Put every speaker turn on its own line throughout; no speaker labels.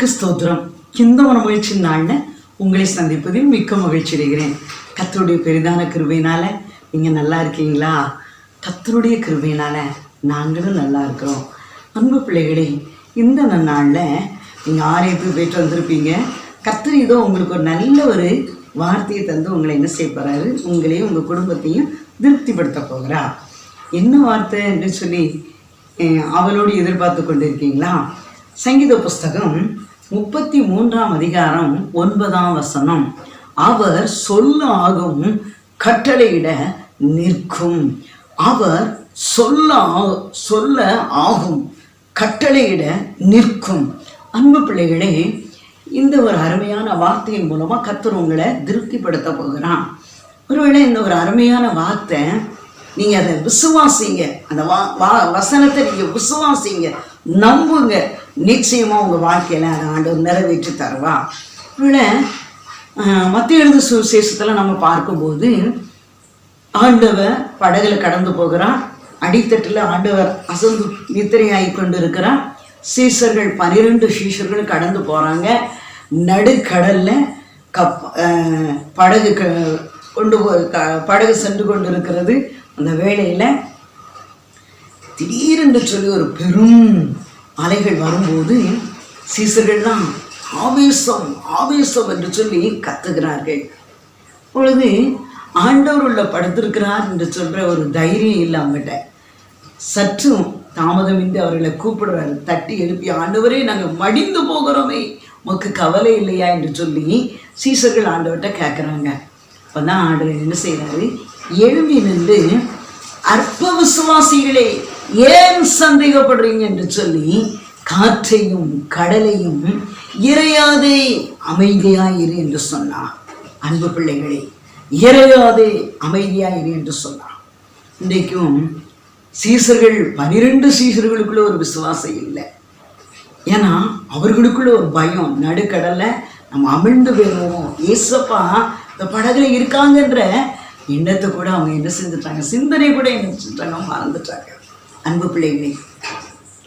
கர்த்தருக்கு ஸ்தோத்திரம். இந்த ஒரு மகிழ்ச்சி நாளில் உங்களை சந்திப்பதில் மிக்க மகிழ்ச்சி அடைகிறேன். கர்த்தருடைய பெரிதான கிருபையினால நீங்கள் நல்லா இருக்கீங்களா? கர்த்தருடைய கிருபையினால நாங்களும் நல்லா இருக்கிறோம். அன்பு பிள்ளைகளே, இந்த நாளில் நீங்கள் ஆலயத்துக்கு போயிட்டு வந்திருப்பீங்க. கர்த்தர் இதோ உங்களுக்கு ஒரு நல்ல ஒரு வார்த்தையை தந்து உங்களை என்ன செய்ய போகிறாரு, உங்களையும் உங்கள் குடும்பத்தையும் திருப்திப்படுத்த போகிறா. என்ன வார்த்தை என்று சொல்லி அவளோடு எதிர்பார்த்து கொண்டு இருக்கீங்களா? சங்கீத புஸ்தகம் 33ஆம் அதிகாரம் 9ஆம் வசனம். அவர் சொல்ல ஆகும் கட்டளையிட நிற்கும். அவர் சொல்ல ஆகும் கட்டளையிட நிற்கும். அன்பு பிள்ளைகளே, இந்த ஒரு அருமையான வார்த்தையின் மூலமா கர்த்தர் உங்களை திருப்திப்படுத்த போகிறான். ஒருவேளை இந்த ஒரு அருமையான வார்த்தை நீங்க அதை விசுவாசிங்க, அந்த வசனத்தை நீங்க விசுவாசிங்க, நம்புங்க, நிச்சயமா உங்க வாழ்க்கையில அதை ஆண்டவர் நிறைவேற்றி தருவா. மத்திய எழுது சுவிசேஷத்துல நம்ம பார்க்கும்போது ஆண்டவர் படகுல கடந்து போகிறார். அடித்தட்டில் ஆண்டவர் அசந்து நித்திரையாகி கொண்டு இருக்கிறார். சீஷர்கள் 12 சீஷர்கள் கடந்து போறாங்க. நடுக்கடல்ல படகு படகு சென்று கொண்டு இருக்கிறது. அந்த வேளையில திடீரென்று சொல்லி ஒரு பெரும் அலைகள் வரும்போது சீசர்கள்லாம் ஆவேசம் ஆவேசம் என்று சொல்லி கத்துகிறார்கள். பொழுது ஆண்டவர் உள்ள படுத்திருக்கிறார் என்று சொல்ற ஒரு தைரியம் இல்லை அவங்ககிட்ட. சற்றும் தாமதமின்றி அவர்களை கூப்பிடுறாரு, தட்டி எழுப்பி, ஆண்டவரே நாங்கள் மடிந்து போகிறோமே, உமக்கு கவலை இல்லையா என்று சொல்லி சீசர்கள் ஆண்டவர்கிட்ட கேட்குறாங்க. அப்போதான் ஆண்டவர் என்ன செய்கிறாரு, எழும்பி நின்று, அற்ப விசுவாசிகளே ஏன் சந்தேகப்படுறீங்க என்று சொல்லி காற்றையும் கடலையும் இறையாதே அமைதியாயிரு என்று சொன்னார். அன்பு பிள்ளைகளே, இறையாதே அமைதியாயிரு என்று சொன்னார். இன்றைக்கும் சீசர்கள் 12 சீசர்களுக்குள்ள ஒரு விசுவாசம் இல்லை. ஏன்னா அவர்களுக்குள்ள ஒரு பயம், நடுக்கடலை நம்ம அமிழ்ந்து போயிடுவோம், ஏசப்பா இந்த படகுல இருக்காங்கன்ற எண்ணத்தை கூட அவங்க என்ன செஞ்சுட்டாங்க, சிந்தனை கூட என்ன செஞ்சுட்டாங்க, மறந்துட்டாங்க. அன்பு பிள்ளைகளே,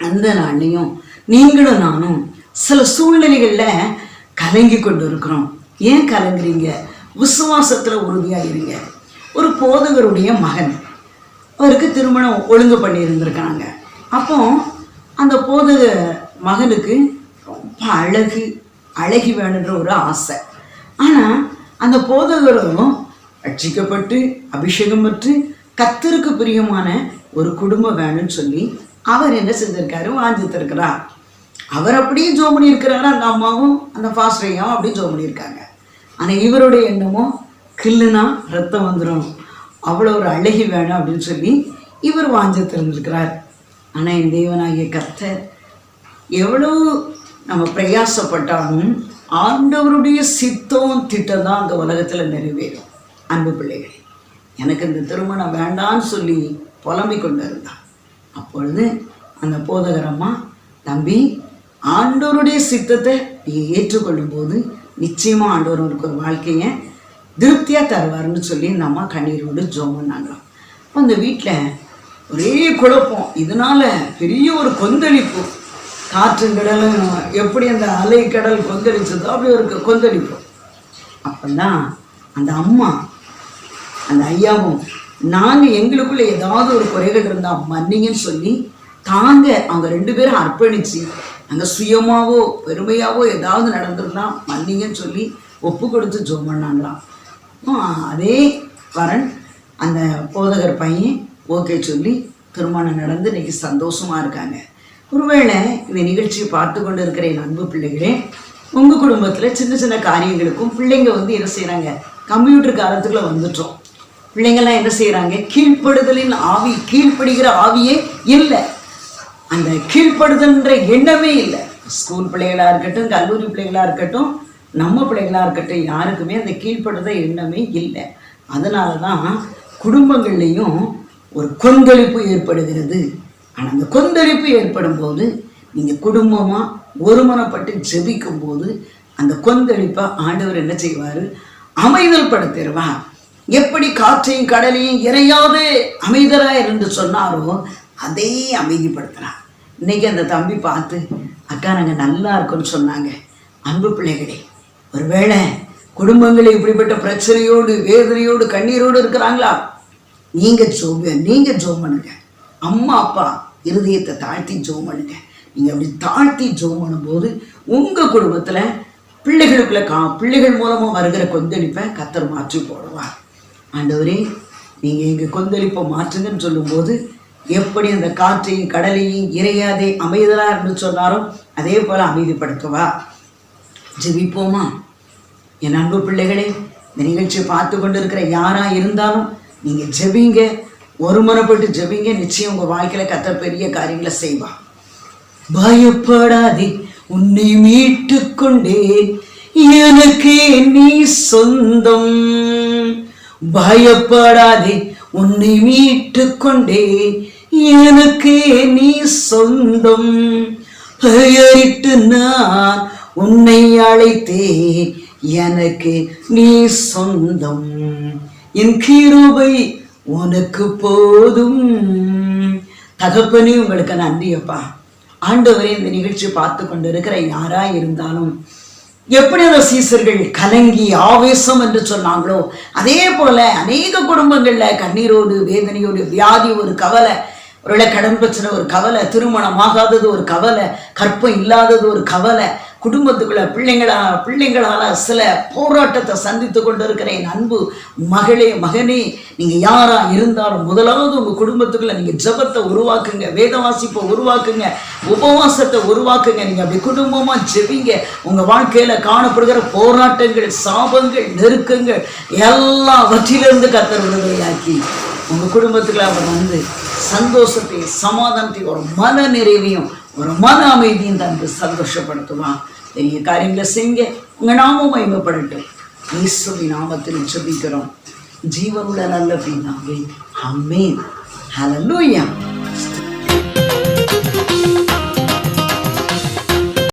அந்த நாள்லையும் நீங்களும் நானும் சில சூழ்நிலைகளில் கலங்கி கொண்டு இருக்கிறோம். ஏன் கலங்குறீங்க? விசுவாசத்தில் உறுதியாக இருங்க. ஒரு போதகருடைய மகன், அவருக்கு திருமணம் ஒழுங்கு பண்ணி இருந்திருக்காங்க. அப்போ அந்த போதக மகனுக்கு ரொம்ப அழகி வேணுன்ற ஒரு ஆசை. ஆனால் அந்த போதகரும் ரட்சிக்கப்பட்டு அபிஷேகம் பெற்று கர்த்தருக்கு பிரியமான ஒரு குடும்பம் வேணும்னு சொல்லி அவர் என்ன செஞ்சிருக்காரு, வாஞ்சித்திருக்கிறார். அவர் அப்படியே ஜோம் பண்ணியிருக்கிறாரு. அந்த அம்மாவும் அந்த பாஸ்டரையும் அப்படியே ஜோம் பண்ணியிருக்காங்க. ஆனால் இவருடைய எண்ணமோ கில்லுனா ரத்தம் வந்துடும், அவ்வளோ ஒரு அழகி வேணும் அப்படின்னு சொல்லி இவர் வாஞ்சித்திருந்திருக்கிறார். ஆனால் என் தேவனாகிய கர்த்தர் எவ்வளோ நம்ம பிரயாசப்பட்டாலும் ஆண்டவருடைய சித்தம் திட்டம் தான் அந்த உலகத்தில் நிறைவேறும். அன்பு பிள்ளைகளே, எனக்கு இந்த திருமணம் வேண்டான்னு சொல்லி புலம்பிக் கொண்டு இருந்தான். அப்பொழுது அந்த போதகரம்மா, தம்பி, ஆண்டவருடைய சித்தத்தை நீ ஏற்றுக்கொள்ளும் போது நிச்சயமாக ஆண்டவர் ஒரு வாழ்க்கையை திருப்தியாக தருவார்னு சொல்லி இந்த அம்மா கண்ணீரோடு ஜோம் பண்ணாங்களாம். அப்போ அந்த வீட்டில் ஒரே குழப்பம், இதனால பெரிய ஒரு கொந்தளிப்பு. காற்று கடலும் எப்படி அந்த அலை கடல் கொந்தளிச்சதோ அப்படி ஒரு கொந்தளிப்பு. அப்போதான் அந்த அம்மா அந்த ஐயாவும், நாங்கள் எங்களுக்குள்ள ஏதாவது ஒரு குறைகள் இருந்தால் மன்னிங்கன்னு சொல்லி அவங்க 2 பேரும் அர்ப்பணித்து, நாங்கள் சுயமாவோ பெருமையாவோ ஏதாவது நடந்துருந்தா மன்னிங்கன்னு சொல்லி ஒப்பு கொடுத்து ஜோம் பண்ணாங்களாம். அதே வரன் அந்த போதகர் பையன் ஓகே சொல்லி திருமணம் நடந்து இன்னைக்கு சந்தோஷமாக இருக்காங்க. ஒருவேளை இந்த நிகழ்ச்சியை பார்த்து கொண்டு இருக்கிற என் அன்பு பிள்ளைகளே, உங்கள் குடும்பத்தில் சின்ன சின்ன காரியங்களுக்கும் பிள்ளைங்க என்ன செய்கிறாங்க, கம்ப்யூட்டர் காலத்துக்குள்ளே வந்துட்டோம். பிள்ளைங்கள்லாம் என்ன செய்கிறாங்க, கீழ்ப்படுதலின் ஆவி, கீழ்ப்படுகிற ஆவியே இல்லை, அந்த கீழ்ப்படுதல்ன்ற எண்ணமே இல்லை. ஸ்கூல் பிள்ளைகளாக இருக்கட்டும், கல்லூரி பிள்ளைகளாக இருக்கட்டும், நம்ம பிள்ளைகளாக இருக்கட்டும், யாருக்குமே அந்த கீழ்ப்படுதல் எண்ணமே இல்லை. அதனால தான் குடும்பங்கள்லேயும் ஒரு கொந்தளிப்பு ஏற்படுகிறது. ஆனால் அந்த கொந்தளிப்பு ஏற்படும் போது நீங்கள் குடும்பமாக ஒருமனப்பட்டு ஜெபிக்கும் போது அந்த கொந்தளிப்பை ஆண்டவர் என்ன செய்வார், அமைதல் படுத்திடுவார். எப்படி காற்றையும் கடலையும் இறையாது அமைதலாக என்று சொன்னாரோ அதே அமைதிப்படுத்துகிறார். இன்னைக்கு அந்த தம்பி பார்த்து, அக்கா நாங்கள் நல்லா இருக்கோன்னு சொன்னாங்க, அன்பு பிள்ளைகளே, ஒருவேளை குடும்பங்கள் இப்படிப்பட்ட பிரச்சனையோடு வேதனையோடு கண்ணீரோடு இருக்கிறாங்களா? நீங்க ஜோம் பண்ணுங்க. அம்மா அப்பா இருதயத்தை தாழ்த்தி ஜோம் பண்ணுங்க. நீங்க அப்படி தாழ்த்தி ஜோம் பண்ணும்போது உங்க குடும்பத்துல பிள்ளைகள் மூலமா வருகிற கொந்தளிப்பை கர்த்தர் மாற்றி போடுவார். ஆண்டவரே, நீங்க எங்க கொந்தளிப்பை மாற்றுங்கன்னு சொல்லும்போது எப்படி அந்த காற்றையும் கடலையும் இறையாதே அமைதலா என்று சொன்னாரோ அதே போல அமைதிப்படுத்துவா. ஜெபிப்போமா? என் அன்பு பிள்ளைகளே, இந்த நிகழ்ச்சியை பார்த்து கொண்டு இருக்கிற யாரா இருந்தாலும் நீங்க ஜெபிங்க, ஒருமனப்பட்டு ஜெபிங்க. நிச்சயம் உங்க வாழ்க்கையில கர்த்தர் பெரிய காரியங்களை செய்வா. பயப்படாதே, உன்னை மீட்டு கொண்டேன், எனக்கு நீ சொந்தம். பயப்படாதே, உன்னை மீட்டு கொண்டேன், எனக்கு நீ சொந்தம். பெயரிட்டு நான் உன்னை அழைத்தேன், எனக்கு நீ சொந்தம். என் கிருபை உனக்கு போதும். தகப்பனே, உங்களுக்கு நன்றியப்பா. ஆண்டவரே, இந்த நிகழ்ச்சி பார்த்து கொண்டு இருக்கிற யாரா இருந்தாலும் எப்படி அந்த சீசர்கள் கலங்கி ஆவேசம் என்று சொன்னாங்களோ அதே போல அநேக குடும்பங்கள்ல கண்ணீரோடு வேதனையோடு வியாதி ஒரு கவலை, ஒருவேளை கடன் பிரச்சனை ஒரு கவலை, திருமணம் ஆகாதது ஒரு கவலை, கற்பம் இல்லாதது ஒரு கவலை, குடும்பத்துக்குள்ள பிள்ளைங்களால சில போராட்டத்தை சந்தித்து கொண்டு இருக்கிற என் அன்பு மகளே மகனே, நீங்க யாரா இருந்தாலும் முதலாவது உங்க குடும்பத்துக்குள்ள நீங்க ஜெபத்தை உருவாக்குங்க, வேத வாசிப்பை உருவாக்குங்க, உபவாசத்தை உருவாக்குங்க. நீங்க அப்படி குடும்பமா ஜெபிங்க. உங்க வாழ்க்கையில காணப்படுகிற போராட்டங்கள், சாபங்கள், நெருக்கங்கள் எல்லாவற்றிலிருந்து கர்த்தர் விடுதலையாக்கி உங்க குடும்பத்துக்குள்ள அவர் வந்து சந்தோஷத்தையும் சமாதானத்தையும் ஒரு மன நிறைவையும் ஒரு மன அமைதியும் தந்து சந்தோஷப்படுத்துவான். பெரிய காரியங்களை செய்யுங்க. உங்க நாமம் மகிமைப்படட்டும். இயேசுவின் நாமத்தில் ஜெபிக்கிறோம் ஜீவனுள்ள நல்ல பிதாவே, ஆமென். ஹல்லேலூயா.